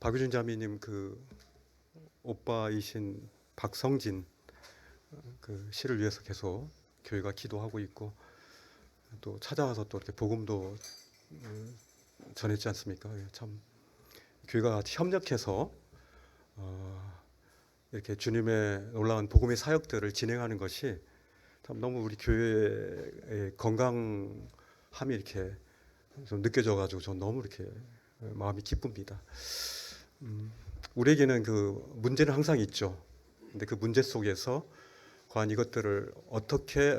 박유진 자매님 그 오빠이신 박성진 그 씨를 위해서 계속 교회가 기도하고 있고 또 찾아와서 또 이렇게 복음도 전했지 않습니까? 참 교회가 같이 협력해서 이렇게 주님의 놀라운 복음의 사역들을 진행하는 것이 참 너무 우리 교회의 건강함이 이렇게 좀 느껴져가지고 전 너무 이렇게 마음이 기쁩니다. 우리에게는 그 문제는 항상 있죠. 근데 그 문제 속에서 과연 이것들을 어떻게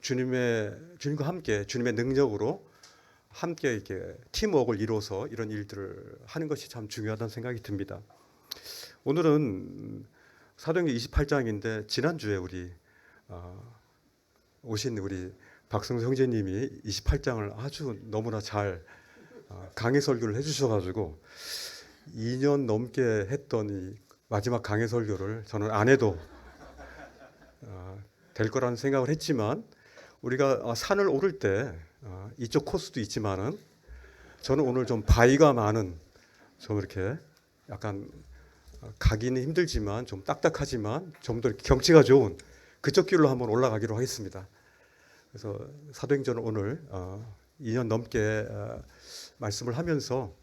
주님과 함께 주님의 능력으로 함께 이렇게 팀워크를 이루어서 이런 일들을 하는 것이 참 중요하다는 생각이 듭니다. 오늘은 사도행전 28장인데 지난주에 우리 오신 우리 박성수 형제님이 28장을 아주 너무나 잘 강해 설교를 해주셔가지고 2년 넘게 했던 이 마지막 강해 설교를 저는 안 해도 될 거라는 생각을 했지만 우리가 산을 오를 때 이쪽 코스도 있지만은 저는 오늘 좀 바위가 많은 좀 이렇게 약간 가기는 힘들지만 좀 딱딱하지만 좀 더 경치가 좋은 그쪽 길로 한번 올라가기로 하겠습니다. 그래서 사도행전을 오늘 2년 넘게 말씀을 하면서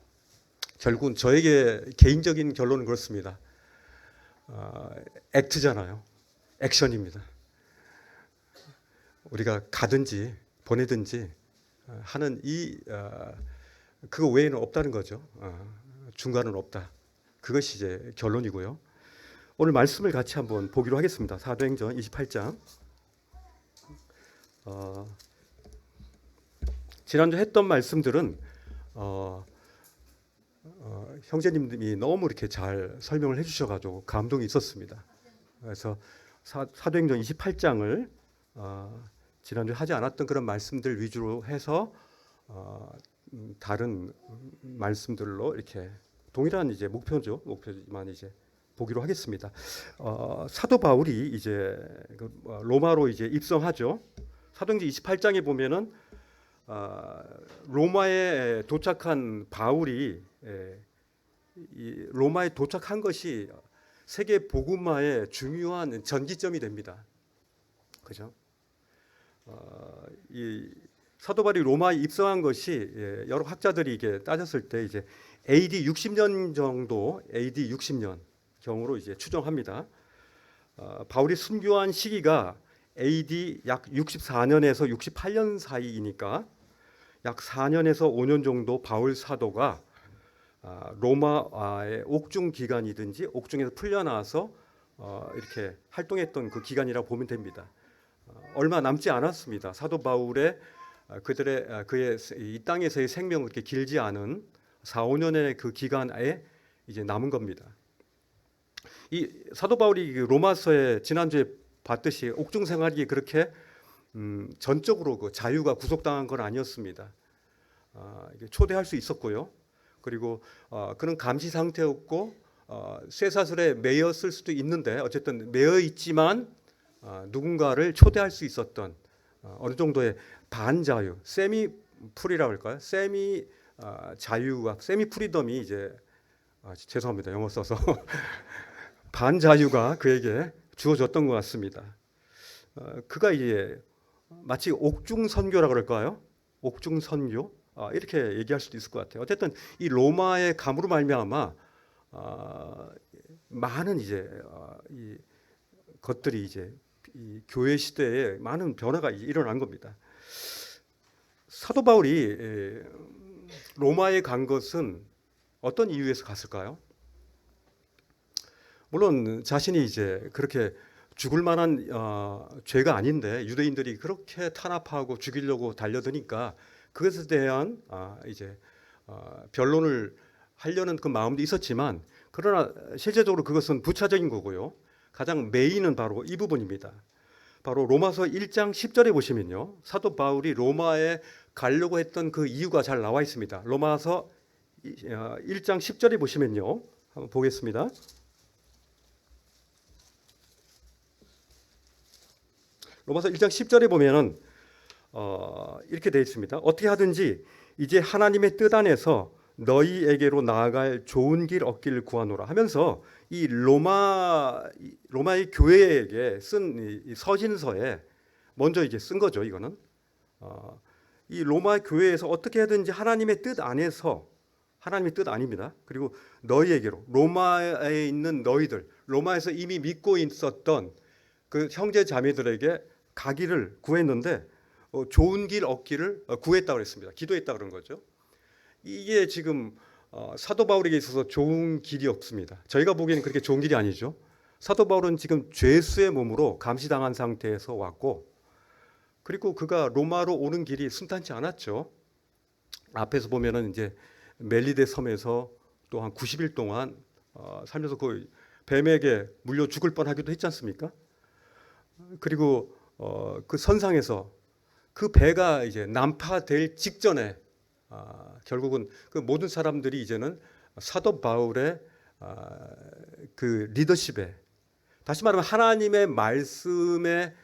결국은 저에게 개인적인 결론은 그렇습니다. 액트잖아요. 액션입니다. 우리가 가든지 보내든지 하는 그거 외에는 없다는 거죠. 중간은 없다. 그것이 이제 결론이고요. 오늘 말씀을 같이 한번 보기로 하겠습니다. 사도행전 28장. 지난주 했던 말씀들은 형제님들이 너무 이렇게 잘 설명을 해주셔가지고 감동이 있었습니다. 그래서 사도행전 28장을 지난주에 하지 않았던 그런 말씀들 위주로 해서 다른 말씀들로 이렇게 동일한 이제 목표지만 이제 보기로 하겠습니다. 사도 바울이 이제 로마로 이제 입성하죠. 사도행전 28장에 보면은 로마에 도착한 바울이 이 로마에 도착한 것이 세계 복음화의 중요한 전기점이 됩니다. 그죠? 이 사도 바울이 로마에 입성한 것이 여러 학자들이 이게 따졌을 때 이제 AD 60년 정도, AD 60년 경으로 이제 추정합니다. 바울이 순교한 시기가 AD 약 64년에서 68년 사이이니까 약 4년에서 5년 정도 바울 사도가 로마의 옥중 기간이든지 옥중에서 풀려나와서 이렇게 활동했던 그 기간이라고 보면 됩니다. 얼마 남지 않았습니다. 사도 바울의 그의 이 땅에서의 생명은 그렇게 길지 않은 4, 5년의 그 기간에 이제 남은 겁니다. 이 사도 바울이 로마서에 지난주에 봤듯이 옥중 생활이 그렇게 전적으로 그 자유가 구속당한 건 아니었습니다. 이게 초대할 수 있었고요. 그리고 그는 감시 상태였고 쇠사슬에 매였을 수도 있는데 어쨌든 매여 있지만 누군가를 초대할 수 있었던 어느 정도의 반자유, 세미 프리라고 할까요? 세미 자유와 세미 프리덤이 이제 죄송합니다. 영어 써서 반자유가 그에게 주어졌던 것 같습니다. 그가 이제 마치 옥중 선교라 그럴까요? 옥중 선교 이렇게 얘기할 수도 있을 것 같아요. 어쨌든 이 로마의 감으로 말미암아 많은 이제 이 것들이 이제 이 교회 시대에 많은 변화가 일어난 겁니다. 사도 바울이 로마에 간 것은 어떤 이유에서 갔을까요? 물론 자신이 이제 그렇게 죽을 만한 죄가 아닌데 유대인들이 그렇게 탄압하고 죽이려고 달려드니까 그것에 대한 이제 변론을 하려는 그 마음도 있었지만 그러나 실제적으로 그것은 부차적인 거고요. 가장 메인은 바로 이 부분입니다. 바로 로마서 1장 10절에 보시면요. 사도 바울이 로마에 가려고 했던 그 이유가 잘 나와 있습니다. 로마서 1장 10절에 보시면요. 한번 보겠습니다. 로마서 1장 10절에 보면은 이렇게 되어 있습니다. 어떻게 하든지 이제 하나님의 뜻 안에서 너희에게로 나아갈 좋은 길 얻기를 구하노라 하면서 이 로마의 교회에게 쓴 이 서신서에 먼저 이제 쓴 거죠. 이거는 이 로마 교회에서 어떻게 하든지 하나님의 뜻 안에서, 하나님의 뜻 아닙니다. 그리고 너희에게로, 로마에 있는 너희들, 로마에서 이미 믿고 있었던 그 형제 자매들에게 가기를 구했는데 좋은 길 얻기를 구했다고 그랬습니다. 기도했다 그런 거죠. 이게 지금 사도 바울에게 있어서 좋은 길이 없습니다. 저희가 보기에는 그렇게 좋은 길이 아니죠. 사도 바울은 지금 죄수의 몸으로 감시당한 상태에서 왔고, 그리고 그가 로마로 오는 길이 순탄치 않았죠. 앞에서 보면은 이제 멜리데 섬에서 또 한 90일 동안 살면서 그 뱀에게 물려 죽을 뻔하기도 했지 않습니까? 그리고 그 선상에서 그 배가 이제 난파될 직전에 결국은 그 모든 사람들이 이제는 사도 바울의 그 리더십에, 다시 말하면 하나님의 말씀에,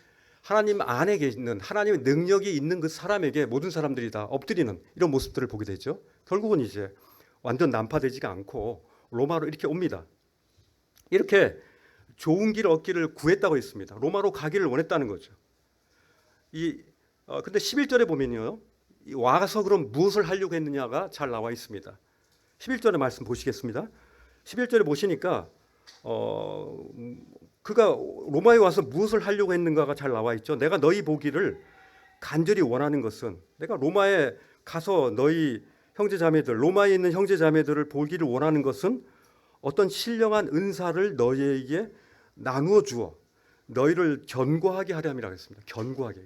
하나님 안에 있는 하나님의 능력이 있는 그 사람에게 모든 사람들이 다 엎드리는 이런 모습들을 보게 되죠. 결국은 이제 완전 난파되지가 않고 로마로 이렇게 옵니다. 이렇게 좋은 길 얻기를 구했다고 했습니다. 로마로 가기를 원했다는 거죠. 근데 11절에 보면요, 와서 그럼 무엇을 하려고 했느냐가 잘 나와 있습니다. 11절의 말씀 보시겠습니다. 11절에 보시니까 그가 로마에 와서 무엇을 하려고 했는가가 잘 나와 있죠. 내가 너희 보기를 간절히 원하는 것은, 내가 로마에 가서 너희 형제 자매들, 로마에 있는 형제 자매들을 보기를 원하는 것은 어떤 신령한 은사를 너희에게 나누어 주어 너희를 견고하게 하려 함이라고 했습니다. 견고하게.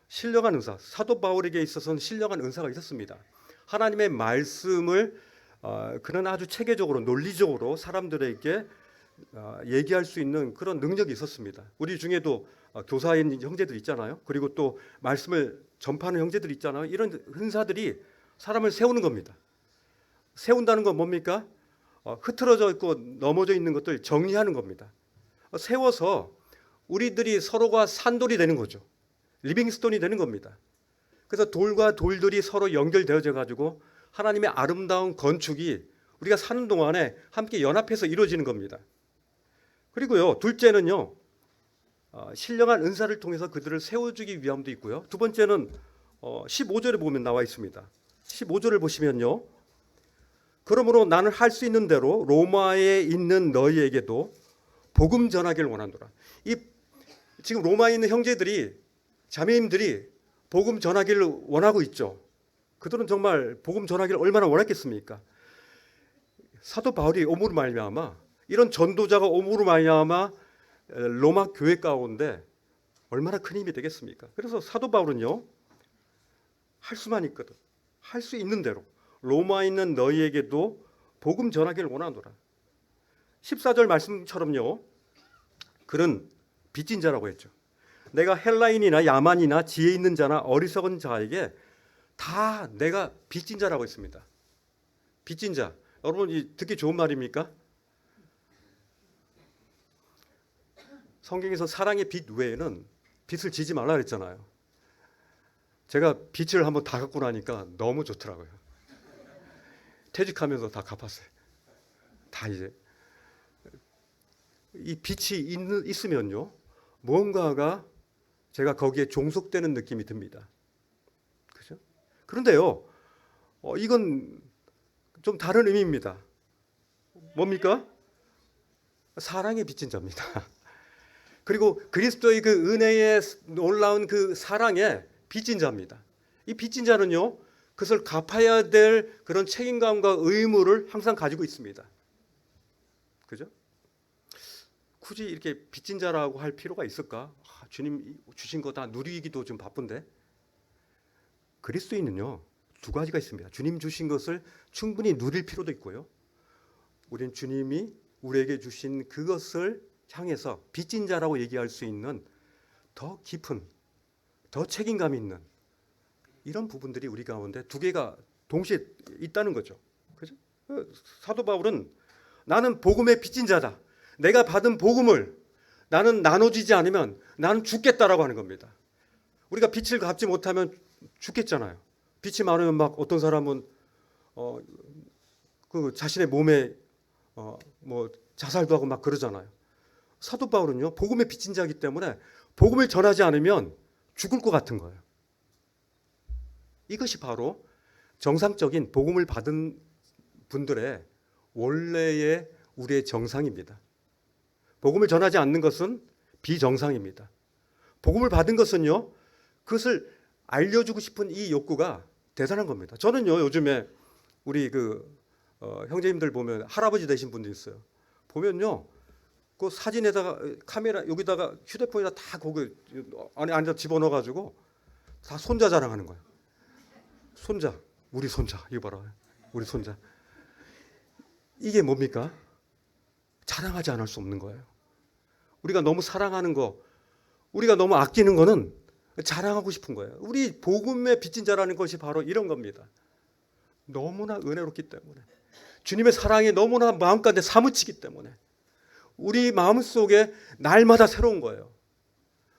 신령한 은사, 사도 바울에게 있어서는 신령한 은사가 있었습니다. 하나님의 말씀을 그는 아주 체계적으로, 논리적으로 사람들에게 얘기할 수 있는 그런 능력이 있었습니다. 우리 중에도 교사인 형제들 있잖아요. 그리고 또 말씀을 전파하는 형제들 있잖아요. 이런 은사들이 사람을 세우는 겁니다. 세운다는 건 뭡니까? 흐트러져 있고 넘어져 있는 것들 정리하는 겁니다. 세워서 우리들이 서로가 산돌이 되는 거죠. 리빙스톤이 되는 겁니다. 그래서 돌과 돌들이 서로 연결되어져 가지고 하나님의 아름다운 건축이 우리가 사는 동안에 함께 연합해서 이루어지는 겁니다. 그리고요, 둘째는요, 신령한 은사를 통해서 그들을 세워주기 위함도 있고요. 두 번째는 15절에 보면 나와 있습니다. 15절을 보시면요, 그러므로 나는 할 수 있는 대로 로마에 있는 너희에게도 복음 전하기를 원하노라. 지금 로마에 있는 형제들이, 자매님들이 복음 전하기를 원하고 있죠. 그들은 정말 복음 전하기를 얼마나 원했겠습니까? 사도 바울이 오므로 말미암아, 이런 전도자가 오므로 말미암아 로마 교회 가운데 얼마나 큰 힘이 되겠습니까? 그래서 사도 바울은요, 할 수만 있거든, 할 수 있는 대로 로마에 있는 너희에게도 복음 전하기를 원하노라. 14절 말씀처럼요, 그는 빚진 자라고 했죠. 내가 헬라인이나 야만이나 지혜 있는 자나 어리석은 자에게 다 내가 빚진 자라고 했습니다. 빚진 자, 여러분 듣기 좋은 말입니까? 성경에서 사랑의 빚 외에는 빚을 지지 말라 그랬잖아요. 제가 빚을 한번 다 갚고 나니까 너무 좋더라고요. 퇴직하면서 다 갚았어요. 다 이제 이 빚이 있으면요, 무언가가 제가 거기에 종속되는 느낌이 듭니다. 그죠? 그런데요, 이건 좀 다른 의미입니다. 뭡니까? 사랑에 빚진 자입니다. 그리고 그리스도의 그 은혜에 놀라운 그 사랑에 빚진 자입니다. 이 빚진 자는요, 그것을 갚아야 될 그런 책임감과 의무를 항상 가지고 있습니다. 그죠? 굳이 이렇게 빚진 자라고 할 필요가 있을까? 주님 주신 거 다 누리기도 좀 바쁜데. 그리스도인은요, 두 가지가 있습니다. 주님 주신 것을 충분히 누릴 필요도 있고요, 우리는 주님이 우리에게 주신 그것을 향해서 빚진 자라고 얘기할 수 있는 더 깊은, 더 책임감 있는 이런 부분들이 우리 가운데 두 개가 동시에 있다는 거죠. 그죠? 사도 바울은 나는 복음의 빚진 자다. 내가 받은 복음을 나는 나눠주지 않으면 나는 죽겠다라고 하는 겁니다. 우리가 빚을 갚지 못하면 죽겠잖아요. 빚이 많으면 막 어떤 사람은 그 자신의 몸에 뭐 자살도 하고 막 그러잖아요. 사도 바울은요, 복음의 빚진 자이기 때문에 복음을 전하지 않으면 죽을 것 같은 거예요. 이것이 바로 정상적인 복음을 받은 분들의 원래의 우리의 정상입니다. 복음을 전하지 않는 것은 비정상입니다. 복음을 받은 것은요, 그것을 알려주고 싶은 이 욕구가 대단한 겁니다. 저는요, 요즘에 우리 형제님들 보면 할아버지 되신 분들 있어요. 보면요, 그 사진에다가 카메라 여기다가 휴대폰에다 다 거기 안에다 집어넣어가지고 다 손자 자랑하는 거예요. 손자, 우리 손자, 이거 봐라, 우리 손자. 이게 뭡니까? 자랑하지 않을 수 없는 거예요. 우리가 너무 사랑하는 거, 우리가 너무 아끼는 거는 자랑하고 싶은 거예요. 우리 복음의 빚진 자라는 것이 바로 이런 겁니다. 너무나 은혜롭기 때문에, 주님의 사랑이 너무나 마음가운데 사무치기 때문에 우리 마음속에 날마다 새로운 거예요.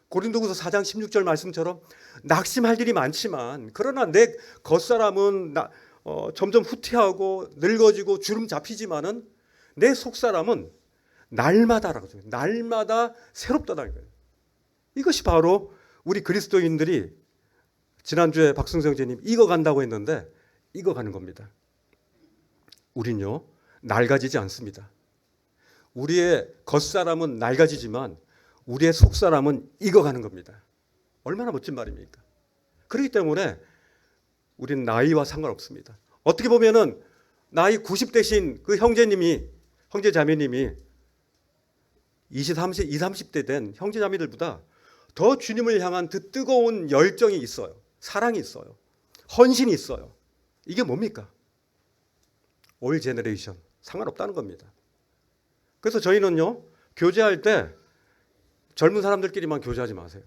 고린도후서 4장 16절 말씀처럼 낙심할 일이 많지만, 그러나 내 겉사람은 점점 후퇴하고 늙어지고 주름 잡히지만은 내 속사람은 날마다라고 해요. 날마다 새롭다는 거예요. 이것이 바로 우리 그리스도인들이, 지난주에 박승성 제님 익어간다고 했는데 익어가는 겁니다. 우린요, 낡아지지 않습니다. 우리의 겉사람은 낡아지지만 우리의 속사람은 익어가는 겁니다. 얼마나 멋진 말입니까? 그렇기 때문에 우리는 나이와 상관없습니다. 어떻게 보면은 나이 90대신 그 형제 자매님이 20, 30대 된 형제 자매들보다 더 주님을 향한 그 뜨거운 열정이 있어요. 사랑이 있어요. 헌신이 있어요. 이게 뭡니까? 올 제너레이션, 상관없다는 겁니다. 그래서 저희는요, 교제할 때 젊은 사람들끼리만 교제하지 마세요.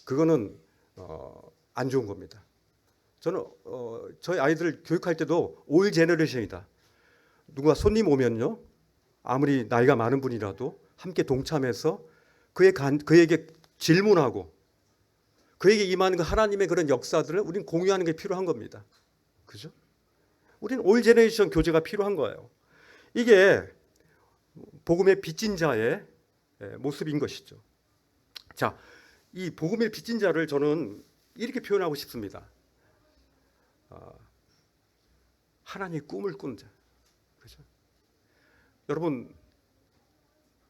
그거는 안 좋은 겁니다. 저는 저희 아이들 교육할 때도 올 제너레이션이다. 누가 손님 오면요, 아무리 나이가 많은 분이라도 함께 동참해서 그에게 질문하고 그에게 임하는 그 하나님의 그런 역사들을 우리는 공유하는 게 필요한 겁니다. 그죠? 우리는 올 제너레이션 교제가 필요한 거예요. 이게 복음의 빚진 자의 모습인 것이죠. 자, 이 복음의 빚진 자를 저는 이렇게 표현하고 싶습니다. 하나님의 꿈을 꾼 자. 그죠? 여러분,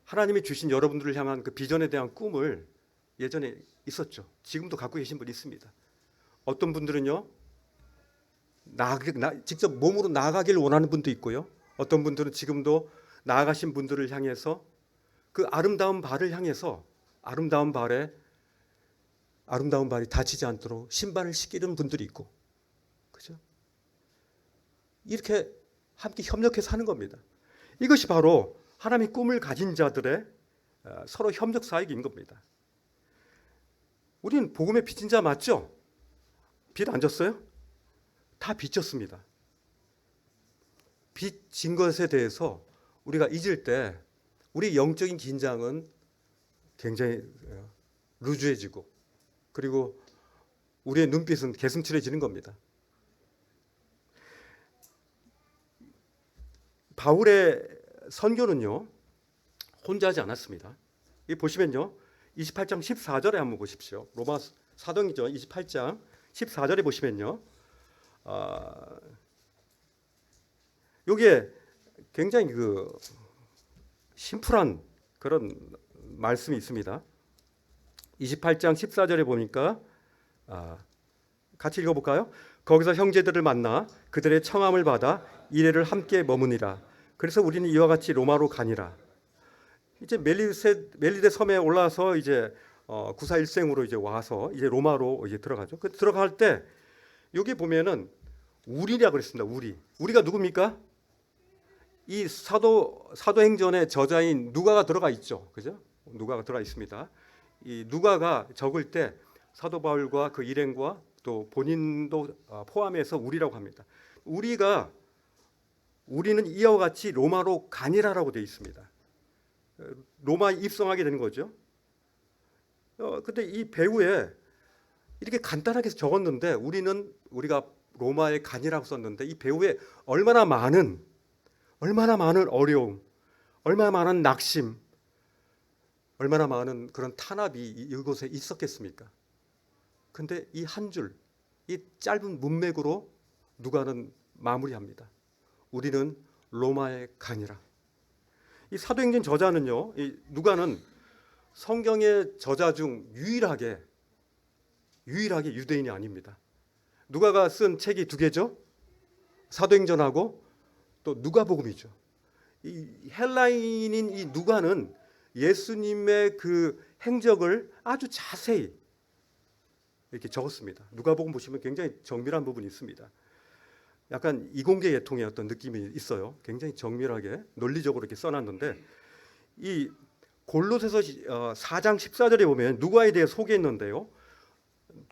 하나님이 주신 여러분들을 향한 그 비전에 대한 꿈을 예전에 있었죠. 지금도 갖고 계신 분이 있습니다. 어떤 분들은요, 직접 몸으로 나아가길 원하는 분도 있고요. 어떤 분들은 지금도 나아가신 분들을 향해서 그 아름다운 발을 향해서 아름다운 발이 다치지 않도록 신발을 신기는 분들이 있고, 그죠? 이렇게 함께 협력해서 하는 겁니다. 이것이 바로 하나님의 꿈을 가진 자들의 서로 협력 사역인 겁니다. 우리는 복음의 빚진 자 맞죠? 빚 안 졌어요? 다 빚졌습니다. 빚진 것에 대해서 우리가 잊을 때 우리 영적인 긴장은 굉장히 루즈해지고, 그리고 우리의 눈빛은 개슴츠레지는 겁니다. 바울의 선교는요, 혼자 하지 않았습니다. 이 보시면요, 28장 14절에 한번 보십시오. 로마 사도행전 28장 14절에 보시면요, 여기에 굉장히 심플한 그런 말씀이 있습니다. 28장 14절에 보니까 같이 읽어볼까요? 거기서 형제들을 만나 그들의 청함을 받아 이레를 함께 머무니라. 그래서 우리는 이와 같이 로마로 가니라. 이제 멜리데 섬에 올라서 이제 구사일생으로 이제 와서 이제 로마로 이제 들어가죠. 그 들어갈 때 여기 보면은 우리라고 그랬습니다. 우리가 누굽니까? 이 사도행전의 저자인 누가가 들어가 있죠. 그죠? 누가가 들어가 있습니다. 이 누가가 적을 때 사도 바울과 그 일행과 또 본인도 포함해서 우리라고 합니다. 우리는 이와 같이 로마로 가니라라고 되어 있습니다. 로마에 입성하게 되는 거죠. 근데 이 배후에 이렇게 간단하게 적었는데 우리가 로마에 가니라고 썼는데 이 배후에 얼마나 많은 얼마나 많은 어려움, 얼마나 많은 낙심, 얼마나 많은 그런 탄압이 이곳에 있었겠습니까? 근데 이 한 줄, 이 짧은 문맥으로 누가는 마무리합니다. 우리는 로마의 간이라. 이 사도행전 저자는요, 이 누가는 성경의 저자 중 유일하게 유대인이 아닙니다. 누가가 쓴 책이 두 개죠. 사도행전하고 또 누가복음이죠. 이 헬라인인 이 누가는 예수님의 그 행적을 아주 자세히 이렇게 적었습니다. 누가복음 보시면 굉장히 정밀한 부분이 있습니다. 약간 이공계 계통의 어떤 느낌이 있어요. 굉장히 정밀하게 논리적으로 이렇게 써놨는데 이 골로새서 4장 14절에 보면 누가에 대해 소개했는데요.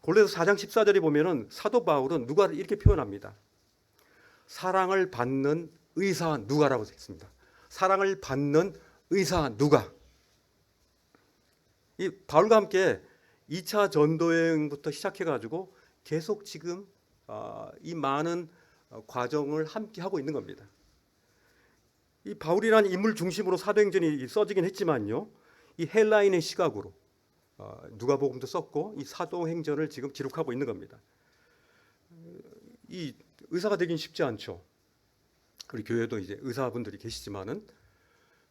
골로새서 4장 14절에 보면은 사도 바울은 누가를 이렇게 표현합니다. 사랑을 받는 의사 누가라고 했습니다. 사랑을 받는 의사 누가. 이 바울과 함께 2차 전도여행부터 시작해가지고 계속 지금 이 많은 과정을 함께 하고 있는 겁니다. 이 바울이라는 인물 중심으로 사도행전이 써지긴 했지만요, 이 헬라인의 시각으로 누가복음도 썼고 이 사도행전을 지금 기록하고 있는 겁니다. 이 의사가 되긴 쉽지 않죠. 우리 교회도 이제 의사분들이 계시지만은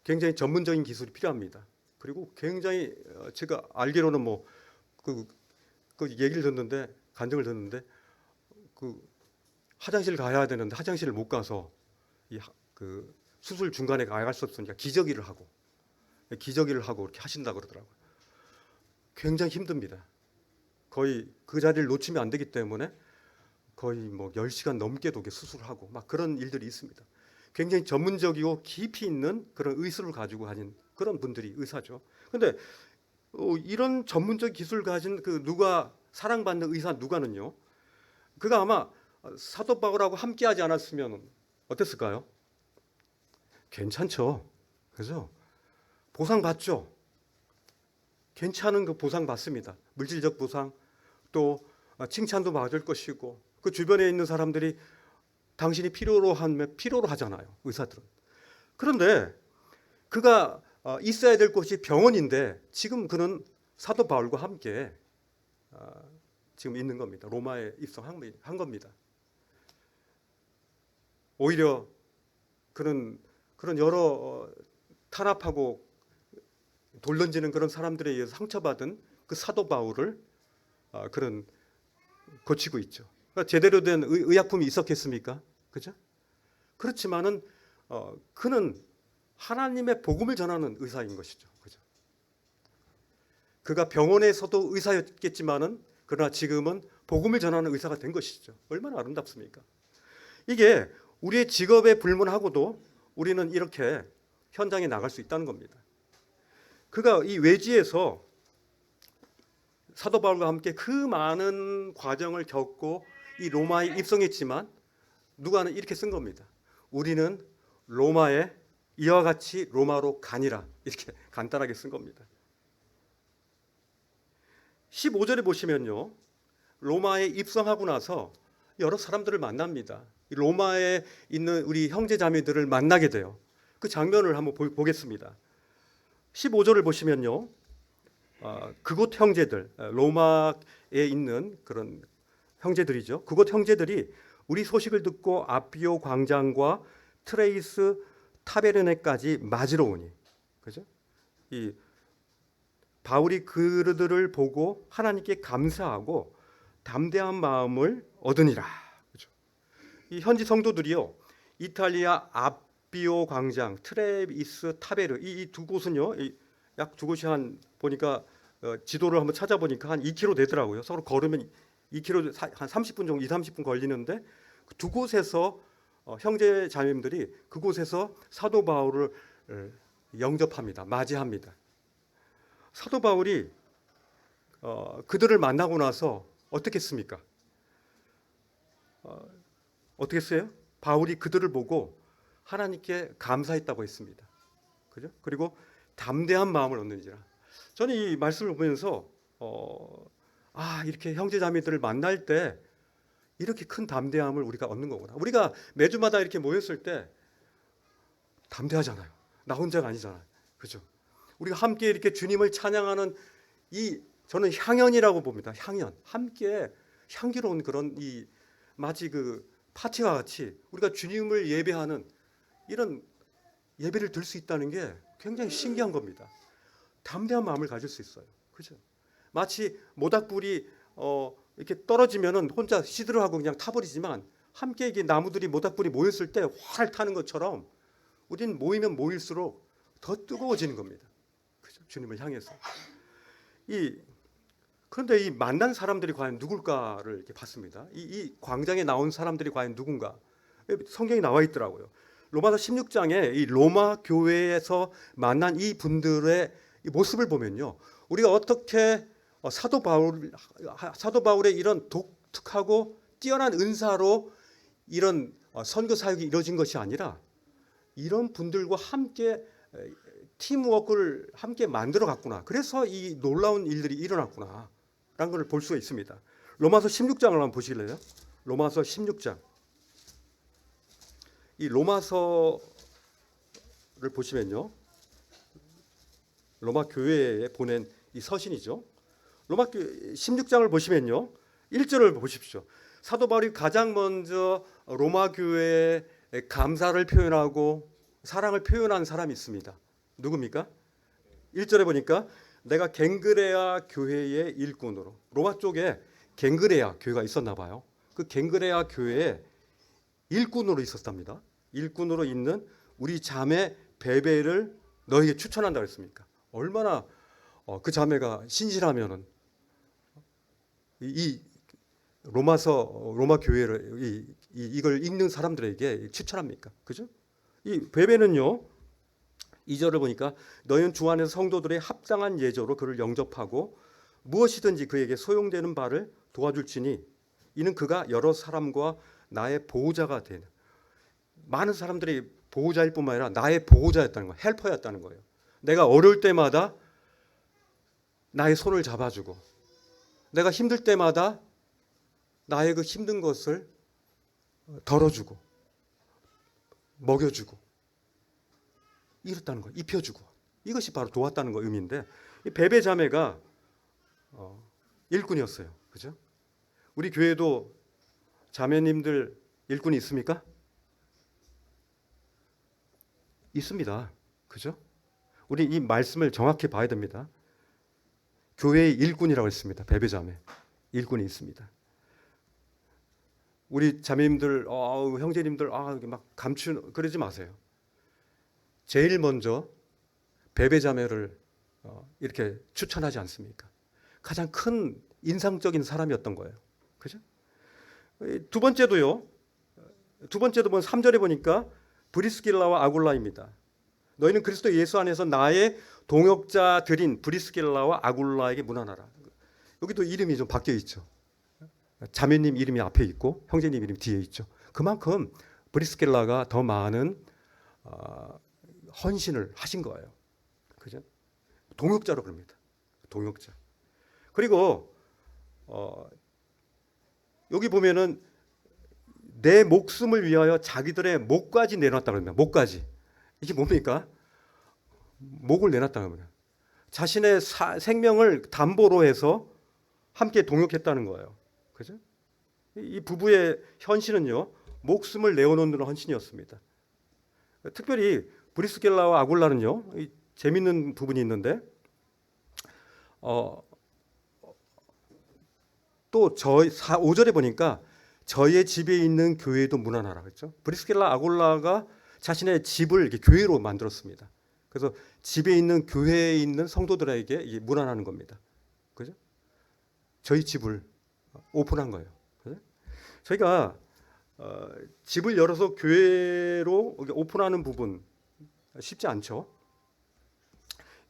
굉장히 전문적인 기술이 필요합니다. 그리고 굉장히 제가 알기로는 뭐 그 얘기를 듣는데 간증을 듣는데 그 화장실 가야 되는데 화장실을 못 가서 그 수술 중간에 가야 할 수 없으니까 기저귀를 하고 이렇게 하신다고 그러더라고요. 굉장히 힘듭니다. 거의 그 자리를 놓치면 안 되기 때문에 거의 뭐 10시간 넘게도 수술하고 막 그런 일들이 있습니다. 굉장히 전문적이고 깊이 있는 그런 의술을 가지고 가진 그런 분들이 의사죠. 근데 이런 전문적 기술 가진 그 누가 사랑받는 의사 누가는요. 그가 아마 사도 바울하고 함께하지 않았으면 어땠을까요? 괜찮죠. 그죠? 보상 받죠. 괜찮은 그 보상 받습니다. 물질적 보상 또 칭찬도 받을 것이고 그 주변에 있는 사람들이 당신이 필요로 하잖아요. 의사들은. 그런데 그가 있어야 될 곳이 병원인데 지금 그는 사도 바울과 함께 지금 있는 겁니다. 로마에 입성한 겁니다. 오히려 그런 여러 탄압하고 돌 던지는 그런 사람들에 의해서 상처받은 그 사도 바울을 그런 고치고 있죠. 그러니까 제대로 된 의약품이 있었겠습니까? 그죠? 그렇지만은 그는 하나님의 복음을 전하는 의사인 것이죠. 그죠? 그가 병원에서도 의사였겠지만은 그러나 지금은 복음을 전하는 의사가 된 것이죠. 얼마나 아름답습니까? 이게 우리의 직업에 불문하고도 우리는 이렇게 현장에 나갈 수 있다는 겁니다. 그가 이 외지에서 사도 바울과 함께 그 많은 과정을 겪고 이 로마에 입성했지만 누가는 이렇게 쓴 겁니다. 우리는 로마에 이와 같이 로마로 가니라 이렇게 간단하게 쓴 겁니다. 15절에 보시면요. 로마에 입성하고 나서 여러 사람들을 만납니다. 로마에 있는 우리 형제 자매들을 만나게 돼요. 그 장면을 한번 보겠습니다. 15절을 보시면요. 그곳 형제들, 로마에 있는 그런 형제들이죠. 그곳 형제들이 우리 소식을 듣고 아피오 광장과 트레이스 타베르네까지 맞으러 오니, 그죠? 이 바울이 그들을 보고 하나님께 감사하고 담대한 마음을 얻으니라. 그죠? 이 현지 성도들이요, 이탈리아 아피오 광장, 트레이스 타베르 이 두 곳은요, 약 두 곳이 한 보니까 지도를 한번 찾아보니까 한 2km 되더라고요. 서로 걸으면 2km 한 30분 정도, 2, 30분 걸리는데 두 곳에서 형제 자매들이 그곳에서 사도 바울을 영접합니다. 맞이합니다. 사도 바울이 그들을 만나고 나서 어떻게 했습니까? 어떻게 했어요? 바울이 그들을 보고 하나님께 감사했다고 했습니다. 그죠? 그리고 담대한 마음을 얻는지라. 저는 이 말씀을 보면서 이렇게 형제 자매들을 만날 때 이렇게 큰 담대함을 우리가 얻는 거구나. 우리가 매주마다 이렇게 모였을 때 담대하잖아요. 나 혼자가 아니잖아요. 그죠? 우리가 함께 이렇게 주님을 찬양하는 이 저는 향연이라고 봅니다. 향연. 함께 향기로운 그런 이 마치 그 파티와 같이 우리가 주님을 예배하는 이런 예배를 들 수 있다는 게 굉장히 신기한 겁니다. 담대한 마음을 가질 수 있어요. 그죠? 마치 모닥불이 이렇게 떨어지면은 혼자 시들어하고 그냥 타버리지만 함께 이게 나무들이 모닥불이 모였을 때 활 타는 것처럼 우리는 모이면 모일수록 더 뜨거워지는 겁니다. 그죠? 주님을 향해서. 그런데 이 만난 사람들이 과연 누굴까를 이렇게 봤습니다. 이 광장에 나온 사람들이 과연 누군가? 성경에 나와 있더라고요. 로마서 16장에 이 로마 교회에서 만난 이 분들의 이 모습을 보면요, 우리가 어떻게 사도 바울의 이런 독특하고 뛰어난 은사로 이런 선교 사역이 이루어진 것이 아니라 이런 분들과 함께 팀워크를 함께 만들어 갔구나. 그래서 이 놀라운 일들이 일어났구나 라는 걸 볼 수가 있습니다. 로마서 16장을 한번 보실래요? 로마서 16장. 이 로마서를 보시면요, 로마 교회에 보낸 이 서신이죠. 로마 16장을 보시면요, 1절을 보십시오. 사도 바울이 가장 먼저 로마 교회에 감사를 표현하고 사랑을 표현한 사람이 있습니다. 누굽니까? 1절에 보니까 내가 갱그레아 교회의 일꾼으로. 로마 쪽에 갱그레아 교회가 있었나 봐요. 그 갱그레아 교회에 일꾼으로 있었답니다. 일꾼으로 있는 우리 자매 베베를 너에게 추천한다 그랬습니까? 얼마나 그 자매가 신실하면은 이 로마 교회를 이걸 읽는 사람들에게 추천합니까? 그죠? 이 베베는요, 2절을 보니까 너희는 주 안에서 성도들의 합당한 예조로 그를 영접하고 무엇이든지 그에게 소용되는 바를 도와줄지니 이는 그가 여러 사람과 나의 보호자가 되는, 많은 사람들이 보호자일 뿐만 아니라 나의 보호자였다는 거예요. 헬퍼였다는 거예요. 내가 어려울 때마다 나의 손을 잡아주고 내가 힘들 때마다 나의 그 힘든 것을 덜어주고 먹여주고 이랬다는 거예요. 입혀주고. 이것이 바로 도왔다는 거 의미인데, 이 베베 자매가 일꾼이었어요. 그죠? 우리 교회도 자매님들 일꾼이 있습니까? 있습니다. 그죠? 우리 이 말씀을 정확히 봐야 됩니다. 교회의 일꾼이라고 했습니다. 베베 자매. 일꾼이 있습니다. 우리 자매님들, 형제님들, 막 그러지 마세요. 제일 먼저 베베 자매를 이렇게 추천하지 않습니까? 가장 큰 인상적인 사람이었던 거예요. 그죠? 두 번째도 보면 3절에 보니까 브리스길라와 아굴라입니다. 너희는 그리스도 예수 안에서 나의 동역자들인 브리스길라와 아굴라에게 문안하라. 여기도 이름이 좀 바뀌어 있죠. 자매님 이름이 앞에 있고 형제님 이름이 뒤에 있죠. 그만큼 브리스길라가 더 많은 헌신을 하신 거예요. 그죠? 동역자로 그럽니다. 동역자. 그리고 여기 보면은 내 목숨을 위하여 자기들의 목까지 내놨다 그럽니다. 목까지. 이게 뭡니까? 목을 내놨다는 거예요. 자신의 생명을 담보로 해서 함께 동역했다는 거예요. 그죠? 이 부부의 헌신은요, 목숨을 내어놓는 헌신이었습니다. 특별히 브리스길라와 아굴라는요, 재밌는 부분이 있는데, 또 5절에 보니까 저의 집에 있는 교회도 문안하라 그랬죠. 브리스길라 아굴라가 자신의 집을 이렇게 교회로 만들었습니다. 그래서 집에 있는 교회에 있는 성도들에게 문안하는 겁니다. 그죠? 저희 집을 오픈한 거예요. 그죠? 저희가 집을 열어서 교회로 오픈하는 부분 쉽지 않죠.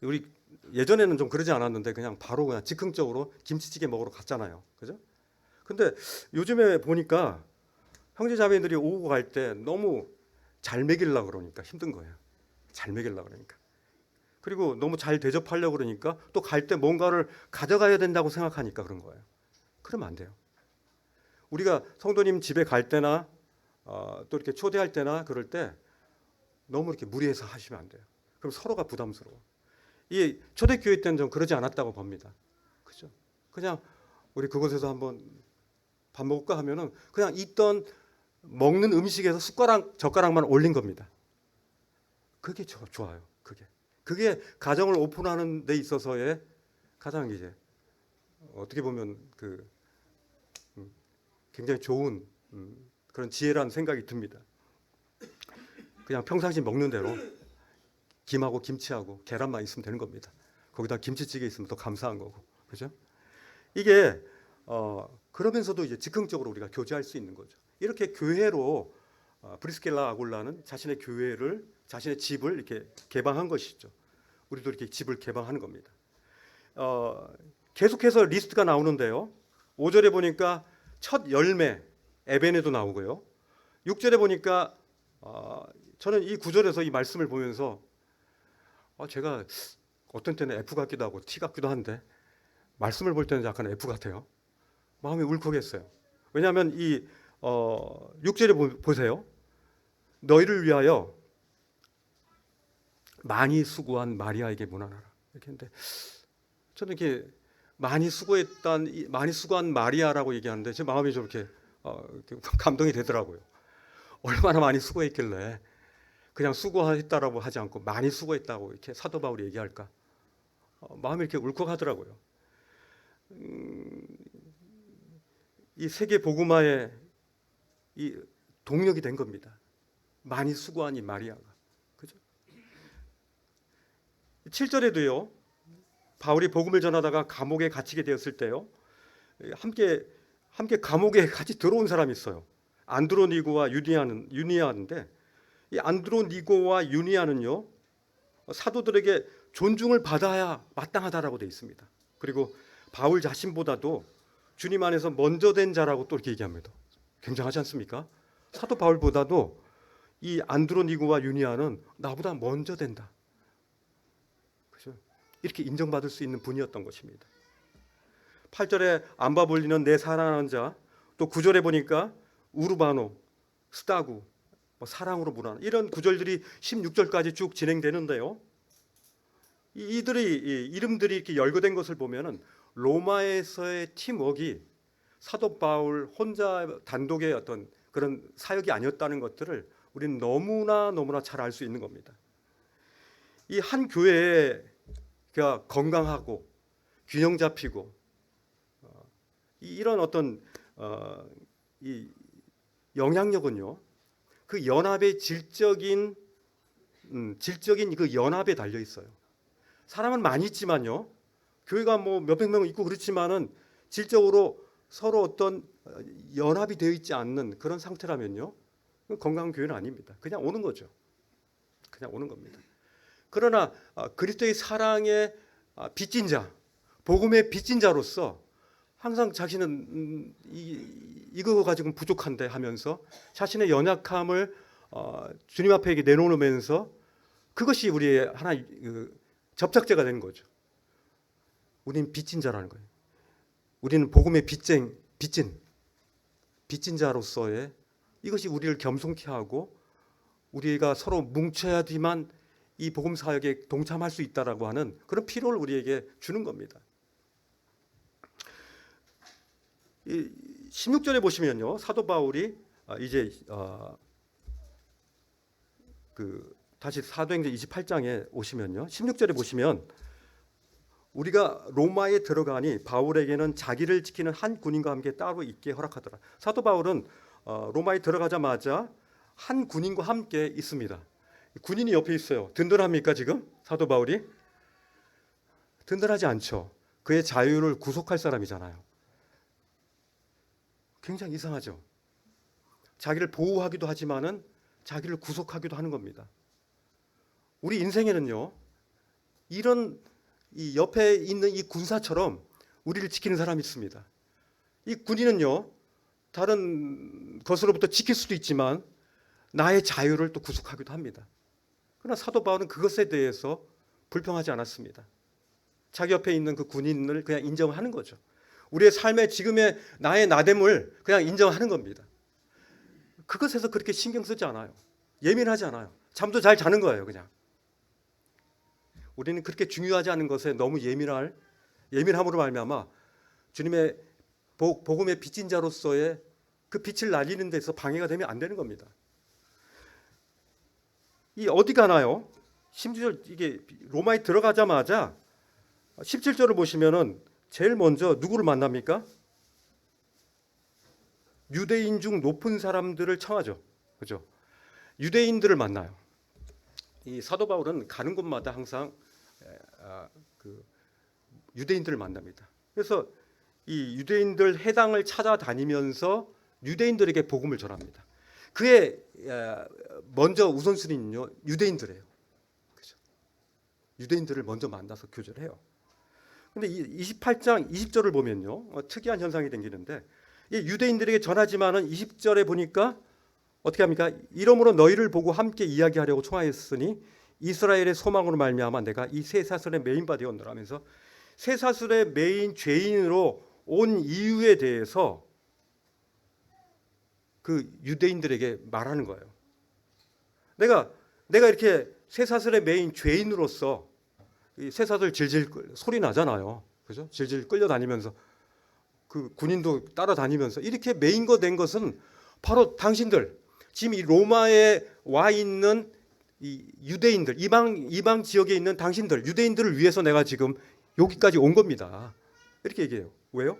우리 예전에는 좀 그러지 않았는데 그냥 바로 그냥 즉흥적으로 김치찌개 먹으러 갔잖아요. 그죠? 근데 요즘에 보니까 형제자매들이 오고 갈 때 너무 잘 먹이려고 그러니까 힘든 거예요. 잘 먹이려고 그러니까. 그리고 너무 잘 대접하려고 그러니까 또 갈 때 뭔가를 가져가야 된다고 생각하니까 그런 거예요. 그러면 안 돼요. 우리가 성도님 집에 갈 때나 또 이렇게 초대할 때나 그럴 때 너무 이렇게 무리해서 하시면 안 돼요. 그럼 서로가 부담스러워. 이 초대교회 때는 좀 그러지 않았다고 봅니다. 그죠? 그냥 우리 그곳에서 한번 밥 먹을까 하면은 그냥 있던 먹는 음식에서 숟가락 젓가락만 올린 겁니다. 그게 좋아요. 그게 가정을 오픈하는 데 있어서의 가장 이제 어떻게 보면 그 굉장히 좋은 그런 지혜라는 생각이 듭니다. 그냥 평상시 먹는 대로 김하고 김치하고 계란만 있으면 되는 겁니다. 거기다 김치찌개 있으면 더 감사한 거고, 그죠? 이게 그러면서도 이제 즉흥적으로 우리가 교제할 수 있는 거죠. 이렇게 교회로 브리스길라 아굴라는 자신의 교회를, 자신의 집을 이렇게 개방한 것이죠. 우리도 이렇게 집을 개방하는 겁니다. 계속해서 리스트가 나오는데요. 5절에 보니까 첫 열매 에벤에도 나오고요. 6절에 보니까 저는 이 9절에서 이 말씀을 보면서 제가 어떤 때는 F 같기도 하고 T 같기도 한데 말씀을 볼 때는 약간 F 같아요. 마음이 울컥했어요. 왜냐하면 이 6절에 보세요. 너희를 위하여 많이 수고한 마리아에게 문안하라. 이렇게 했는데 저는 이렇게 많이 수고한 마리아라고 얘기하는데 제 마음이 좀 이렇게 감동이 되더라고요. 얼마나 많이 수고했길래 그냥 수고했다라고 하지 않고 많이 수고했다고 이렇게 사도 바울이 얘기할까? 마음이 이렇게 울컥하더라고요. 이 세계 복음화의 이 동력이 된 겁니다. 많이 수고한 이 마리아가, 그죠? 7절에도요. 바울이 복음을 전하다가 감옥에 갇히게 되었을 때요. 함께 감옥에 같이 들어온 사람이 있어요. 안드로니고와 유니아인데 이 안드로니고와 유니아는요. 사도들에게 존중을 받아야 마땅하다라고 되어 있습니다. 그리고 바울 자신보다도 주님 안에서 먼저 된 자라고 또 이렇게 얘기합니다. 굉장하지 않습니까? 사도 바울보다도 이 안드로니고와 유니아는 나보다 먼저 된다. 그죠? 이렇게 인정받을 수 있는 분이었던 것입니다. 8절에 암바볼리는 내 사랑하는 자, 또 9절에 보니까 우르바노, 스타구, 사랑으로 문안, 이런 구절들이 16절까지 쭉 진행되는데요. 이들이 이름들이 이렇게 열거된 것을 보면은 로마에서의 팀워크가 사도 바울 혼자 단독의 어떤 그런 사역이 아니었다는 것들을 우리는 너무나 잘 알 수 있는 겁니다. 이 한 교회가 건강하고 균형 잡히고 이런 어떤 이 영향력은요, 그 연합의 질적인 그 연합에 달려 있어요. 사람은 많이 있지만요, 교회가 뭐 몇백 명 있고 그렇지만은 질적으로 서로 어떤 연합이 되어 있지 않는 그런 상태라면요, 건강한 교회는 아닙니다. 그냥 오는 거죠. 그냥 오는 겁니다. 그러나 그리스도의 사랑의 빚진 자, 복음의 빚진 자로서 항상 자신은 이거 가지고는 부족한데 하면서 자신의 연약함을 주님 앞에 내놓으면서 그것이 우리의 하나의 접착제가 되는 거죠. 우리는 빚진 자라는 거예요. 우리는 복음의 빚진 자로서의 이것이 우리를 겸손케 하고 우리가 서로 뭉쳐야지만 이 복음 사역에 동참할 수 있다라고 하는 그런 필요를 우리에게 주는 겁니다. 16절에 보시면요, 사도 바울이 이제 다시 사도행전 28장에 오시면요, 16절에 보시면 우리가 로마에 들어가니 바울에게는 자기를 지키는 한 군인과 함께 따로 있게 허락하더라. 사도 바울은 로마에 들어가자마자 한 군인과 함께 있습니다. 군인이 옆에 있어요. 든든합니까 지금 사도 바울이? 든든하지 않죠. 그의 자유를 구속할 사람이잖아요. 굉장히 이상하죠. 자기를 보호하기도 하지만은 자기를 구속하기도 하는 겁니다. 우리 인생에는요, 이런 이 옆에 있는 이 군사처럼 우리를 지키는 사람이 있습니다. 이 군인은요, 다른 것으로부터 지킬 수도 있지만 나의 자유를 또 구속하기도 합니다. 그러나 사도 바울은 그것에 대해서 불평하지 않았습니다. 자기 옆에 있는 그 군인을 그냥 인정하는 거죠. 우리의 삶의 지금의 나의 나됨을 그냥 인정하는 겁니다. 그것에서 그렇게 신경 쓰지 않아요. 예민하지 않아요. 잠도 잘 자는 거예요, 그냥. 우리는 그렇게 중요하지 않은 것에 너무 예민함으로 말미암아 주님의 복음의 빚진 자로서의 그 빛을 날리는 데서 방해가 되면 안 되는 겁니다. 이 어디 가나요? 심지어 이게 로마에 들어가자마자 17절을 보시면은 제일 먼저 누구를 만납니까? 유대인 중 높은 사람들을 청하죠. 그죠? 유대인들을 만나요. 이 사도 바울은 가는 곳마다 항상 그 유대인들을 만납니다. 그래서 이 유대인들 회당을 찾아다니면서 유대인들에게 복음을 전합니다. 그의 먼저 우선순위는요, 유대인들이에요. 그죠? 유대인들을 먼저 만나서 교제를 해요. 근데 28장 20절을 보면요, 특이한 현상이 생기는데, 이 유대인들에게 전하지만은 20절에 보니까 어떻게 합니까? 이러므로 너희를 보고 함께 이야기하려고 청하였으니 이스라엘의 소망으로 말미암아 내가 이 쇠사슬의 메인바 되었노라 하면서 쇠사슬의 메인 죄인으로 온 이유에 대해서 그 유대인들에게 말하는 거예요. 내가 이렇게 쇠사슬의 메인 죄인으로서 이 쇠사슬 질질 소리 나잖아요. 그죠? 질질 끌려다니면서 그 군인도 따라다니면서 이렇게 메인거 된 것은 바로 당신들, 지금 이 로마에 와 있는 이 유대인들, 이방 지역에 있는 당신들, 유대인들을 위해서 내가 지금 여기까지 온 겁니다. 이렇게 얘기해요. 왜요?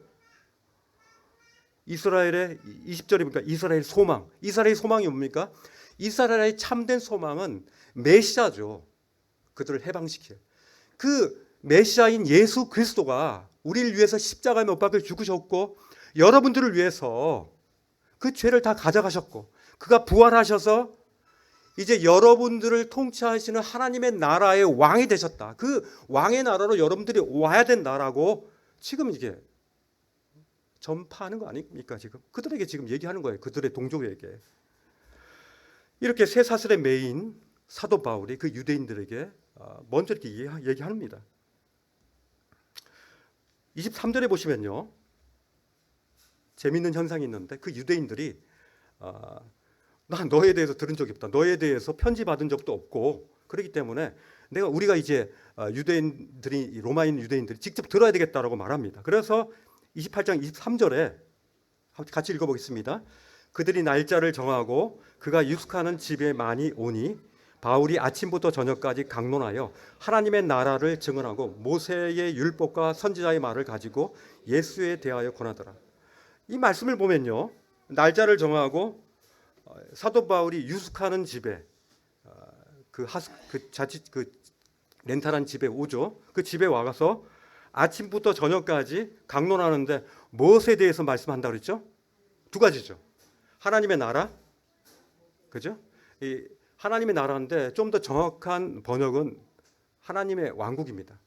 이스라엘의 20절에 보니까 이스라엘 소망. 이스라엘 소망이 뭡니까? 이스라엘의 참된 소망은 메시아죠. 그들을 해방시켜요. 그 메시아인 예수 그리스도가 우리를 위해서 십자가에 못 박혀 죽으셨고 여러분들을 위해서 그 죄를 다 가져가셨고 그가 부활하셔서 이제 여러분들을 통치하시는 하나님의 나라의 왕이 되셨다. 그 왕의 나라로 여러분들이 와야 된다라고 지금 이게 전파하는 거 아닙니까? 지금 그들에게 지금 얘기하는 거예요. 그들의 동족에게. 이렇게 쇠사슬의 메인 사도 바울이 그 유대인들에게 먼저 이렇게 얘기합니다. 23절에 보시면요, 재미있는 현상이 있는데 그 유대인들이 나 너에 대해서 들은 적이 없다. 너에 대해서 편지 받은 적도 없고 그렇기 때문에 우리가 이제 유대인들이 로마인 유대인들이 직접 들어야 되겠다라고 말합니다. 그래서 28장 23절에 같이 읽어보겠습니다. 그들이 날짜를 정하고 그가 유숙하는 집에 많이 오니 바울이 아침부터 저녁까지 강론하여 하나님의 나라를 증언하고 모세의 율법과 선지자의 말을 가지고 예수에 대하여 권하더라. 이 말씀을 보면요, 날짜를 정하고 사도 바울이 유숙하는 집에 그 렌탈한 집에 오죠. 그 집에 와서 아침부터 저녁까지 강론하는데 무엇에 대해서 말씀한다고 그랬죠? 두 가지죠. 하나님의 나라, 그죠? 이 하나님의 나라인데 좀 더 정확한 번역은 하나님의 왕국입니다.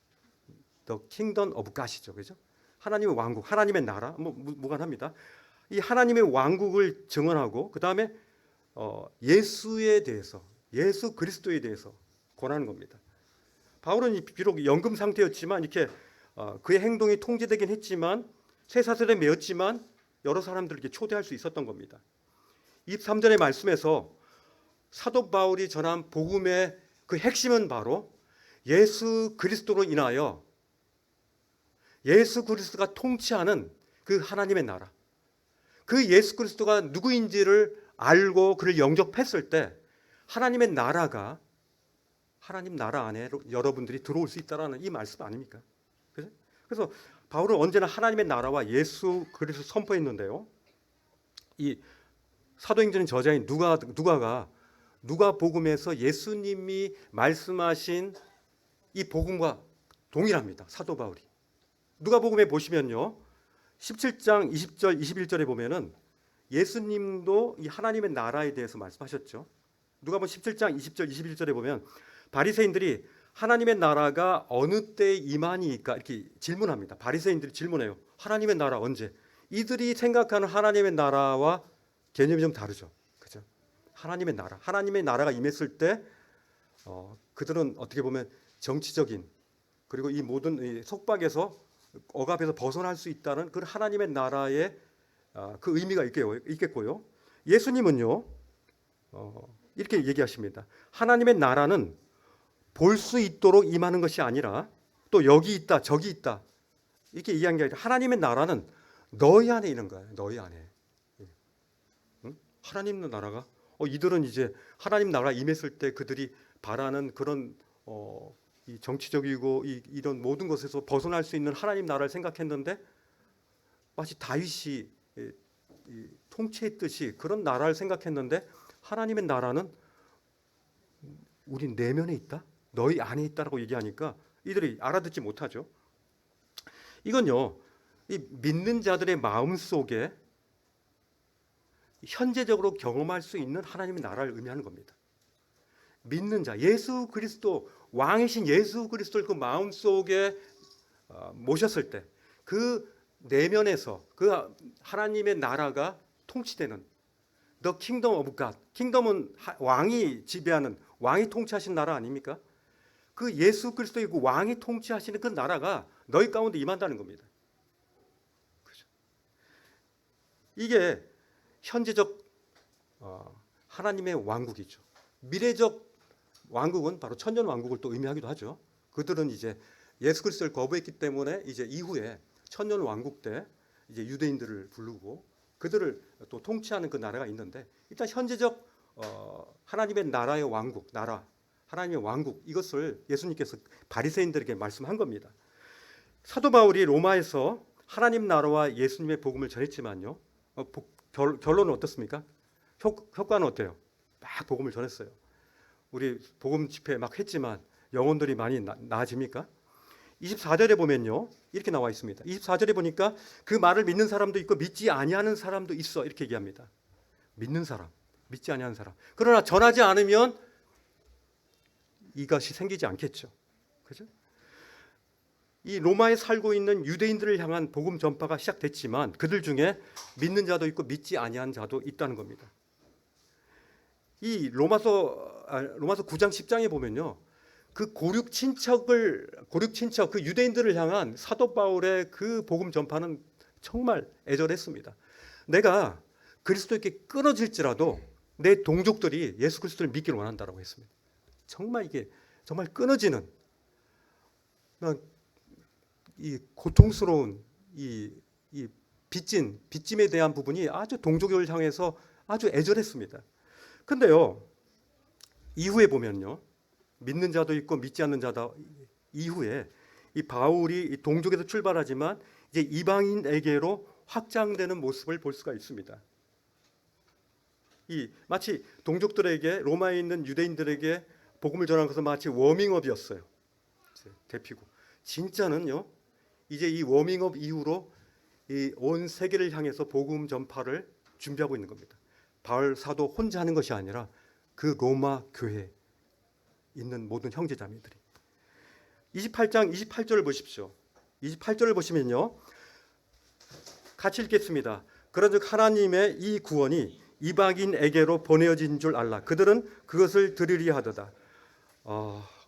The Kingdom of God이죠, 그죠? 하나님의 왕국, 하나님의 나라, 무관합니다. 이 하나님의 왕국을 증언하고 그 다음에 예수에 대해서, 예수 그리스도에 대해서 권하는 겁니다. 바울은 비록 연금 상태였지만 이렇게 그의 행동이 통제되긴 했지만 쇠사슬에 매였지만 여러 사람들을 이렇게 초대할 수 있었던 겁니다. 23절의 말씀에서 사도 바울이 전한 복음의 그 핵심은 바로 예수 그리스도로 인하여 예수 그리스도가 통치하는 그 하나님의 나라, 그 예수 그리스도가 누구인지를 알고 그를 영접했을 때 하나님의 나라가 하나님 나라 안에 여러분들이 들어올 수 있다라는 이 말씀 아닙니까? 그래서 바울은 언제나 하나님의 나라와 예수 그리스도 선포했는데요. 이 사도행전 저자인 누가가 누가복음에서 예수님이 말씀하신 이 복음과 동일합니다. 사도 바울이. 누가복음에 보시면요, 17장 20절 21절에 보면은 예수님도 이 하나님의 나라에 대해서 말씀하셨죠. 누가복음 17장 20절 21절에 보면 바리새인들이 하나님의 나라가 어느 때에 임하니까 이렇게 질문합니다. 바리새인들이 질문해요. 하나님의 나라 언제? 이들이 생각하는 하나님의 나라와 개념이 좀 다르죠. 그죠? 하나님의 나라가 임했을 때 그들은 어떻게 보면 정치적인 그리고 이 모든 속박에서 억압에서 벗어날 수 있다는 그 하나님의 나라의 그 의미가 있겠고요. 예수님은요, 이렇게 얘기하십니다. 하나님의 나라는 볼 수 있도록 임하는 것이 아니라 또 여기 있다 저기 있다 이렇게 이해한 게 아니라 하나님의 나라는 너희 안에 있는 거예요. 너희 안에. 응? 하나님의 나라가 이들은 이제 하나님 나라 임했을 때 그들이 바라는 그런 이 정치적이고 이런 모든 것에서 벗어날 수 있는 하나님 나라를 생각했는데 마치 다윗이 통치했듯이 그런 나라를 생각했는데 하나님의 나라는 우리 내면에 있다, 너희 안에 있다라고 얘기하니까 이들이 알아듣지 못하죠. 이건요, 이 믿는 자들의 마음 속에 현재적으로 경험할 수 있는 하나님의 나라를 의미하는 겁니다. 믿는 자, 예수 그리스도 왕이신 예수 그리스도를 그 마음 속에 모셨을 때 그 내면에서 그 하나님의 나라가 통치되는 The Kingdom of God. 킹덤은 왕이 지배하는 왕이 통치하신 나라 아닙니까? 그 예수 그리스도의 그 왕이 통치하시는 그 나라가 너희 가운데 임한다는 겁니다. 그렇죠? 이게 현재적 하나님의 왕국이죠. 미래적 왕국은 바로 천년 왕국을 또 의미하기도 하죠. 그들은 이제 예수 그리스도를 거부했기 때문에 이제 이후에 천년 왕국 때 이제 유대인들을 부르고 그들을 또 통치하는 그 나라가 있는데 일단 현재적 하나님의 나라의 왕국, 하나님의 왕국 이것을 예수님께서 바리새인들에게 말씀한 겁니다. 사도 바울이 로마에서 하나님 나라와 예수님의 복음을 전했지만요. 결론은 어떻습니까? 효과는 어때요? 막 복음을 전했어요. 우리 복음 집회 막 했지만 영혼들이 많이 나아집니까? 24절에 보면요. 이렇게 나와 있습니다. 24절에 보니까 그 말을 믿는 사람도 있고 믿지 아니하는 사람도 있어. 이렇게 얘기합니다. 믿는 사람, 믿지 아니하는 사람. 그러나 전하지 않으면 이것이 생기지 않겠죠. 그죠? 이 로마에 살고 있는 유대인들을 향한 복음 전파가 시작됐지만 그들 중에 믿는 자도 있고 믿지 아니하는 자도 있다는 겁니다. 이 로마서 9장 10장에 보면요. 그 고륙 친척 그 유대인들을 향한 사도 바울의 그 복음 전파는 정말 애절했습니다. 내가 그리스도께 끊어질지라도 내 동족들이 예수 그리스도를 믿기를 원한다라고 했습니다. 정말 이게 정말 끊어지는 이 고통스러운 이 빚짐에 대한 부분이 아주 동족을 향해서 아주 애절했습니다. 근데요, 이후에 보면요, 믿는 자도 있고 믿지 않는 자도 이후에 이 바울이 이 동족에서 출발하지만 이제 이방인에게로 확장되는 모습을 볼 수가 있습니다. 이 마치 동족들에게 로마에 있는 유대인들에게 복음을 전하는 것은 마치 워밍업이었어요. 대피고 진짜는요, 이제 이 워밍업 이후로 이 온 세계를 향해서 복음 전파를 준비하고 있는 겁니다. 바울 사도 혼자 하는 것이 아니라 그 로마 교회에 있는 모든 형제자매들이. 28장 28절을 보십시오. 28절을 보시면요. 같이 읽겠습니다. 그런즉 하나님의 이 구원이 이방인에게로 보내어진 줄 알라. 그들은 그것을 들으리 하도다.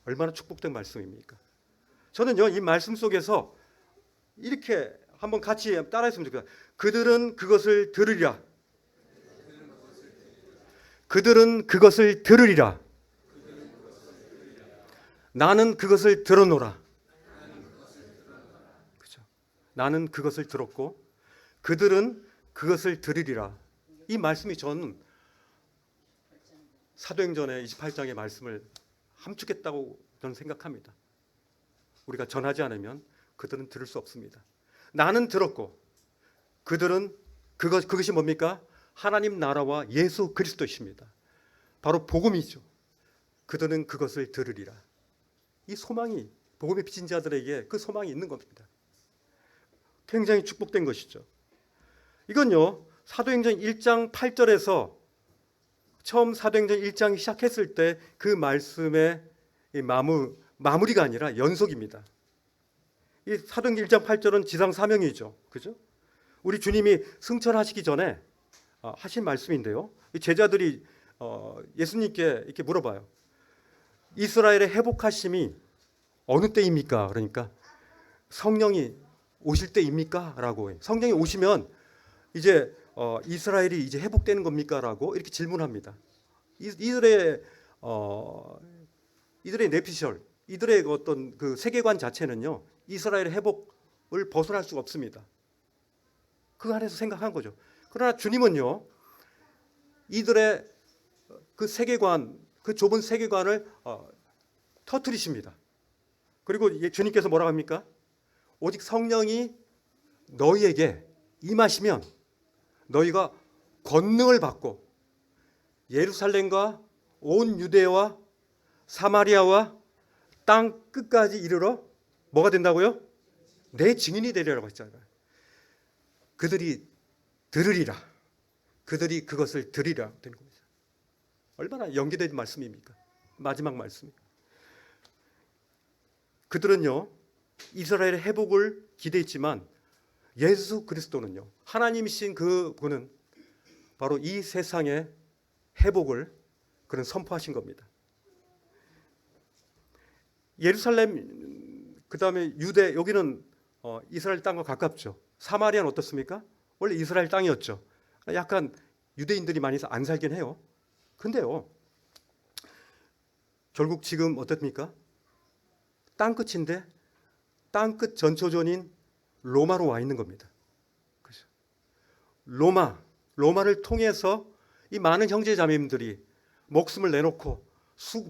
얼마나 축복된 말씀입니까? 저는요, 이 말씀 속에서 이렇게 한번 같이 따라했으면 좋겠어요. 그들은 그것을 들으리라. 그들은 그것을 들으리라. 나는 그것을 들어노라. 그렇죠? 나는 그것을 들었고 그들은 그것을 들으리라. 이 말씀이 저는 사도행전의 28장의 말씀을 함축했다고 저는 생각합니다. 우리가 전하지 않으면 그들은 들을 수 없습니다. 나는 들었고 그들은 그것이 뭡니까? 하나님 나라와 예수 그리스도이십니다. 바로 복음이죠. 그들은 그것을 들으리라. 이 소망이 복음에 비친 자들에게 그 소망이 있는 겁니다. 굉장히 축복된 것이죠. 이건요, 사도행전 1장 8절에서 처음 사도행전 1장이 시작했을 때 그 말씀의 마무리가 아니라 연속입니다. 이 사도행전 1장 8절은 지상 사명이죠. 그죠? 우리 주님이 승천하시기 전에 하신 말씀인데요. 이 제자들이 예수님께 이렇게 물어봐요. 이스라엘의 회복하심이 어느 때입니까? 그러니까 성령이 오실 때입니까? 라고. 성령이 오시면 이제 이스라엘이 이제 회복되는 겁니까? 라고 이렇게 질문합니다. 이들의 이들의 내피셜, 이들의 어떤 그 세계관 자체는요, 이스라엘의 회복을 벗어날 수가 없습니다. 그 안에서 생각한 거죠. 그러나 주님은요, 이들의 그 세계관, 그 좁은 세계관을 터뜨리십니다. 그리고 주님께서 뭐라고 합니까? 오직 성령이 너희에게 임하시면 너희가 권능을 받고 예루살렘과 온 유대와 사마리아와 땅 끝까지 이르러 뭐가 된다고요? 내 증인이 되리라고 했잖아요. 그들이 들으리라. 그들이 그것을 들으리라 되는 겁니다. 얼마나 연기된 말씀입니까? 마지막 말씀. 그들은요, 이스라엘의 회복을 기대했지만 예수 그리스도는요, 하나님이신 그분은 바로 이 세상의 회복을 그는 선포하신 겁니다. 예루살렘, 그 다음에 유대, 여기는 이스라엘 땅과 가깝죠. 사마리아는 어떻습니까? 원래 이스라엘 땅이었죠. 약간 유대인들이 많이 안 살긴 해요. 근데요, 결국 지금 어떻습니까? 땅끝인데 땅끝 전초전인 로마로 와 있는 겁니다. 그렇죠? 로마를 통해서 이 많은 형제 자매님들이 목숨을 내놓고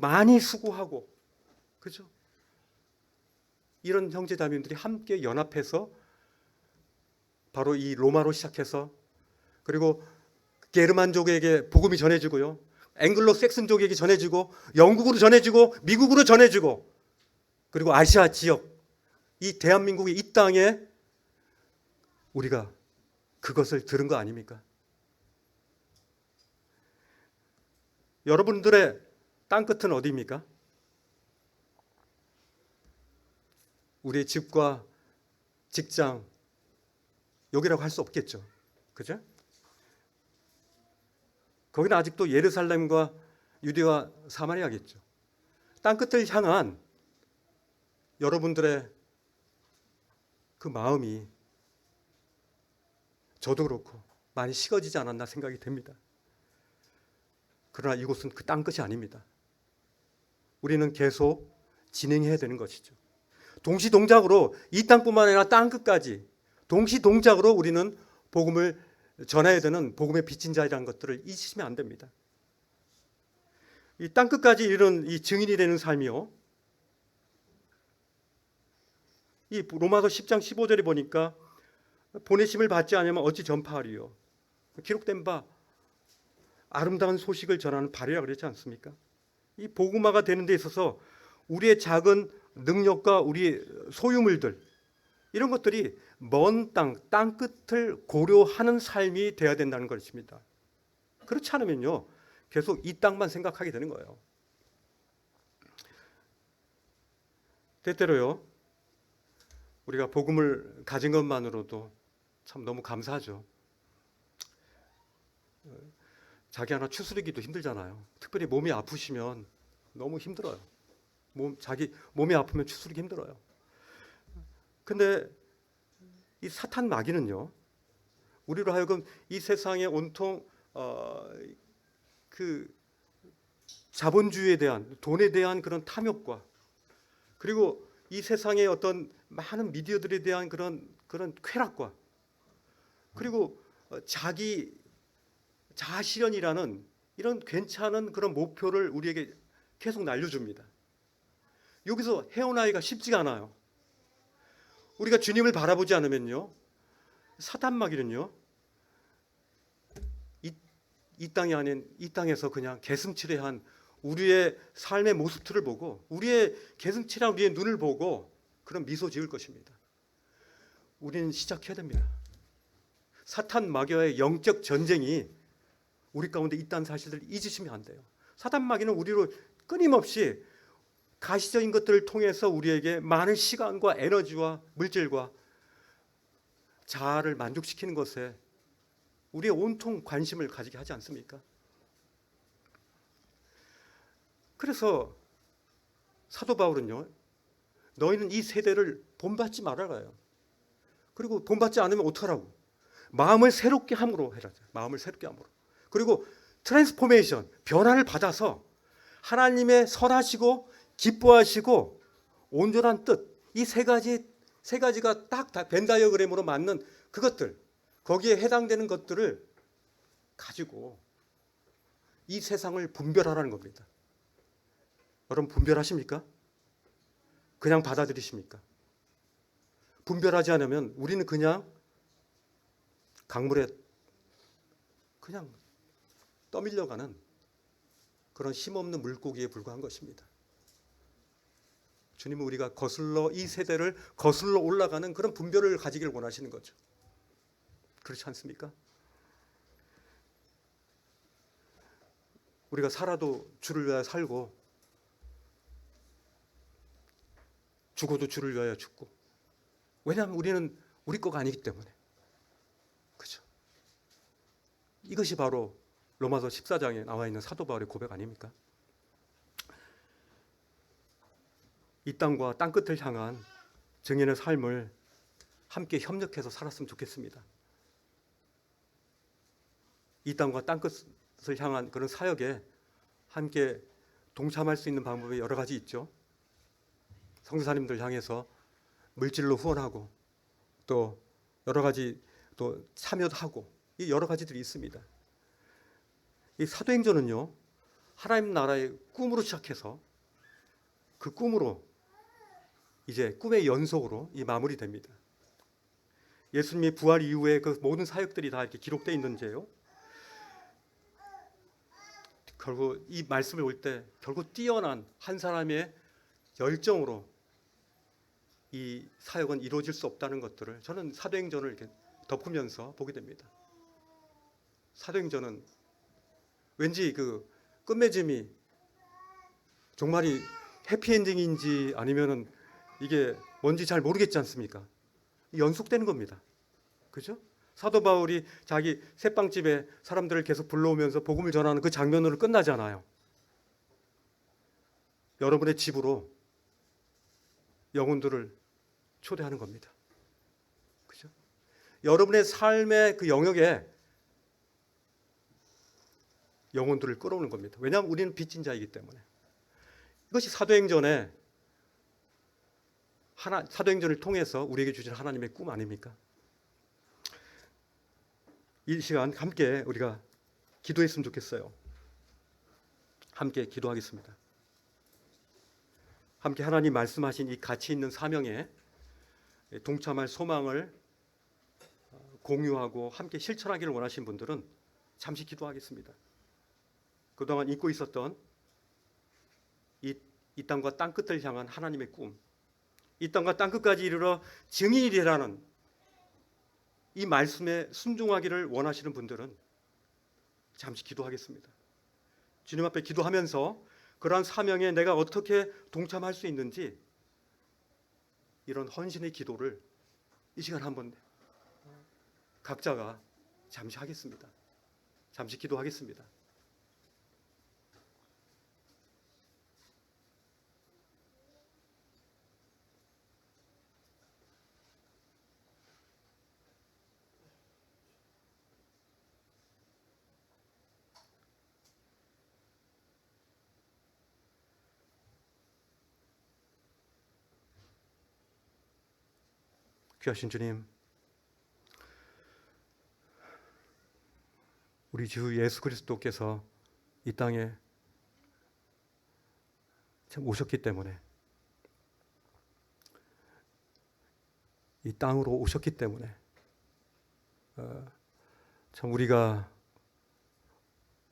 많이 수고하고, 그렇죠? 이런 형제 자매님들이 함께 연합해서 바로 이 로마로 시작해서, 그리고 게르만족에게 복음이 전해지고요, 앵글로 섹슨족에게 전해지고, 영국으로 전해지고, 미국으로 전해지고, 그리고 아시아 지역, 이 대한민국의 이 땅에 우리가 그것을 들은 거 아닙니까? 여러분들의 땅끝은 어디입니까? 우리의 집과 직장, 여기라고 할 수 없겠죠. 그죠? 거기는 아직도 예루살렘과 유대와 사마리아겠죠. 땅끝을 향한 여러분들의 그 마음이 저도 그렇고 많이 식어지지 않았나 생각이 됩니다. 그러나 이곳은 그 땅끝이 아닙니다. 우리는 계속 진행해야 되는 것이죠. 동시동작으로 이 땅뿐만 아니라 땅끝까지 동시동작으로 우리는 복음을 전해야 되는 복음의 빚진 자이라는 것들을 잊으시면 안 됩니다. 이 땅끝까지 이르는 이 증인이 되는 삶이요, 이 로마서 10장 15절에 보니까 보내심을 받지 않으면 어찌 전파하리요. 기록된 바 아름다운 소식을 전하는 발이라고 그랬지 않습니까? 이 복음화가 되는 데 있어서 우리의 작은 능력과 우리 소유물들, 이런 것들이 먼 땅끝을 고려하는 삶이 되어야 된다는 것입니다. 그렇지 않으면요, 계속 이 땅만 생각하게 되는 거예요. 때때로요, 우리가 복음을 가진 것만으로도 참 너무 감사하죠. 자기 하나 추스르기도 힘들잖아요. 특별히 몸이 아프시면 너무 힘들어요. 자기 몸이 아프면 추스르기 힘들어요. 근데 이 사탄 마귀는요, 우리로 하여금 이 세상에 온통 그 자본주의에 대한, 돈에 대한 그런 탐욕과, 그리고 이 세상의 어떤 많은 미디어들에 대한 그런 쾌락과, 그리고 자기 자아실현이라는 이런 괜찮은 그런 목표를 우리에게 계속 날려줍니다. 여기서 헤어나기가 쉽지가 않아요. 우리가 주님을 바라보지 않으면요, 사탄 마귀는요, 이 땅이 아닌 이 땅에서 그냥 개슴츠레한 우리의 삶의 모습들을 보고, 우리의 개슴츠레한 우리의 눈을 보고 그런 미소 지을 것입니다. 우리는 시작해야 됩니다. 사탄 마귀와의 영적 전쟁이 우리 가운데 있다는 사실을 잊으시면 안 돼요. 사탄 마귀는 우리로 끊임없이 가시적인 것들을 통해서 우리에게 많은 시간과 에너지와 물질과 자아를 만족시키는 것에 우리의 온통 관심을 가지게 하지 않습니까? 그래서 사도 바울은요, 너희는 이 세대를 본받지 말아라요. 그리고 본받지 않으면 어떡하라고? 마음을 새롭게 함으로 해라. 마음을 새롭게 함으로. 그리고 트랜스포메이션, 변화를 받아서 하나님의 선하시고 기뻐하시고 온전한 뜻, 이 세 가지가 딱 벤 다이어그램으로 맞는 그것들, 거기에 해당되는 것들을 가지고 이 세상을 분별하라는 겁니다. 여러분 분별하십니까? 그냥 받아들이십니까? 분별하지 않으면 우리는 그냥 강물에 그냥 떠밀려가는 그런 힘없는 물고기에 불과한 것입니다. 주님은 우리가 이 세대를 거슬러 올라가는 그런 분별을 가지기를 원하시는 거죠. 그렇지 않습니까? 우리가 살아도 주를 위하여 살고 죽어도 주를 위하여 죽고, 왜냐하면 우리는 우리 거가 아니기 때문에. 그렇죠? 이것이 바로 로마서 14장에 나와 있는 사도 바울의 고백 아닙니까? 이 땅과 땅끝을 향한 증인의 삶을 함께 협력해서 살았으면 좋겠습니다. 이 땅과 땅끝을 향한 그런 사역에 함께 동참할 수 있는 방법이 여러 가지 있죠. 선교사님들 향해서 물질로 후원하고 또 여러 가지 또 참여도 하고, 이 여러 가지들이 있습니다. 이 사도행전은요, 하나님 나라의 꿈으로 시작해서 그 꿈으로 이제 꿈의 연속으로 이 마무리됩니다. 예수님이 부활 이후에 그 모든 사역들이 다 이렇게 기록되어 있는데요, 결국 이 말씀을 볼 때 결국 뛰어난 한 사람의 열정으로 이 사역은 이루어질 수 없다는 것들을 저는 사도행전을 이렇게 덮으면서 보게 됩니다. 사도행전은 왠지 그 끝맺음이 정말이 해피엔딩인지 아니면은 이게 뭔지 잘 모르겠지 않습니까? 연속되는 겁니다. 그죠? 사도 바울이 자기 새빵집에 사람들을 계속 불러오면서 복음을 전하는 그 장면으로 끝나지 않아요. 여러분의 집으로 영혼들을 초대하는 겁니다. 그죠? 여러분의 삶의 그 영역에 영혼들을 끌어오는 겁니다. 왜냐하면 우리는 빚진 자이기 때문에. 이것이 사도행전을 통해서 우리에게 주신 하나님의 꿈 아닙니까? 이 시간 함께 우리가 기도했으면 좋겠어요. 함께 기도하겠습니다. 함께 하나님 말씀하신 이 가치 있는 사명에 동참할 소망을 공유하고 함께 실천하기를 원하시는 분들은 잠시 기도하겠습니다. 그동안 잊고 있었던 이 땅과 땅끝을 향한 하나님의 꿈, 이 땅과 땅끝까지 이르러 증인이 되라는 이 말씀에 순종하기를 원하시는 분들은 잠시 기도하겠습니다. 주님 앞에 기도하면서 그러한 사명에 내가 어떻게 동참할 수 있는지 이런 헌신의 기도를 이 시간 한번 각자가 잠시 하겠습니다. 잠시 기도하겠습니다. 귀하신 주님, 우리 주 예수 그리스도께서 이 땅에 참 오셨기 때문에, 이 땅으로 오셨기 때문에 참 우리가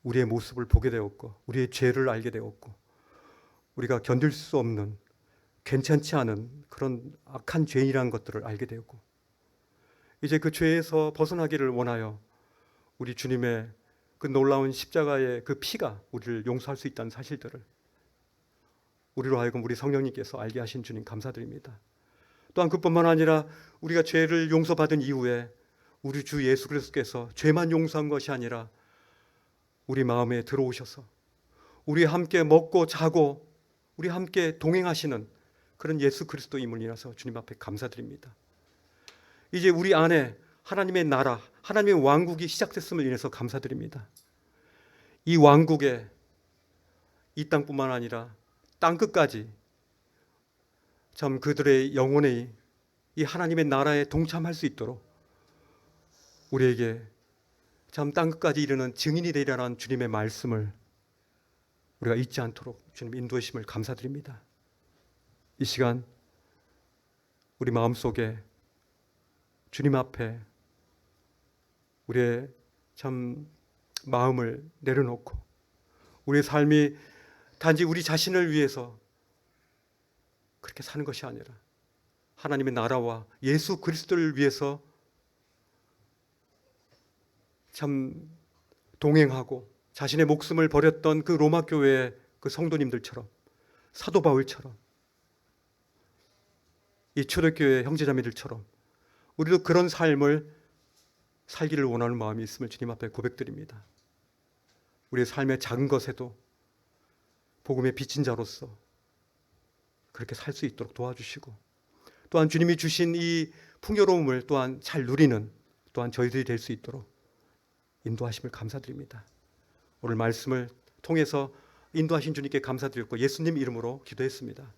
우리의 모습을 보게 되었고, 우리의 죄를 알게 되었고, 우리가 견딜 수 없는 괜찮지 않은 그런 악한 죄인이라는 것들을 알게 되었고, 이제 그 죄에서 벗어나기를 원하여 우리 주님의 그 놀라운 십자가의 그 피가 우리를 용서할 수 있다는 사실들을 우리로 하여금 우리 성령님께서 알게 하신 주님 감사드립니다. 또한 그뿐만 아니라 우리가 죄를 용서받은 이후에 우리 주 예수 그리스도께서 죄만 용서한 것이 아니라 우리 마음에 들어오셔서 우리 함께 먹고 자고 우리 함께 동행하시는 그런 예수 그리스도임을 인해서 주님 앞에 감사드립니다. 이제 우리 안에 하나님의 나라, 하나님의 왕국이 시작됐음을 인해서 감사드립니다. 이 왕국의 이 땅뿐만 아니라 땅 끝까지 참 그들의 영혼의 이 하나님의 나라에 동참할 수 있도록 우리에게 참 땅 끝까지 이르는 증인이 되리라는 주님의 말씀을 우리가 잊지 않도록 주님 인도하심을 감사드립니다. 이 시간 우리 마음속에 주님 앞에 우리의 참 마음을 내려놓고 우리의 삶이 단지 우리 자신을 위해서 그렇게 사는 것이 아니라 하나님의 나라와 예수 그리스도를 위해서 참 동행하고 자신의 목숨을 버렸던 그 로마 교회의 그 성도님들처럼 사도 바울처럼 이 초대교회 형제자매들처럼 우리도 그런 삶을 살기를 원하는 마음이 있음을 주님 앞에 고백드립니다. 우리의 삶의 작은 것에도 복음의 빚진 자로서 그렇게 살 수 있도록 도와주시고 또한 주님이 주신 이 풍요로움을 또한 잘 누리는 또한 저희들이 될 수 있도록 인도하심을 감사드립니다. 오늘 말씀을 통해서 인도하신 주님께 감사드렸고 예수님 이름으로 기도했습니다.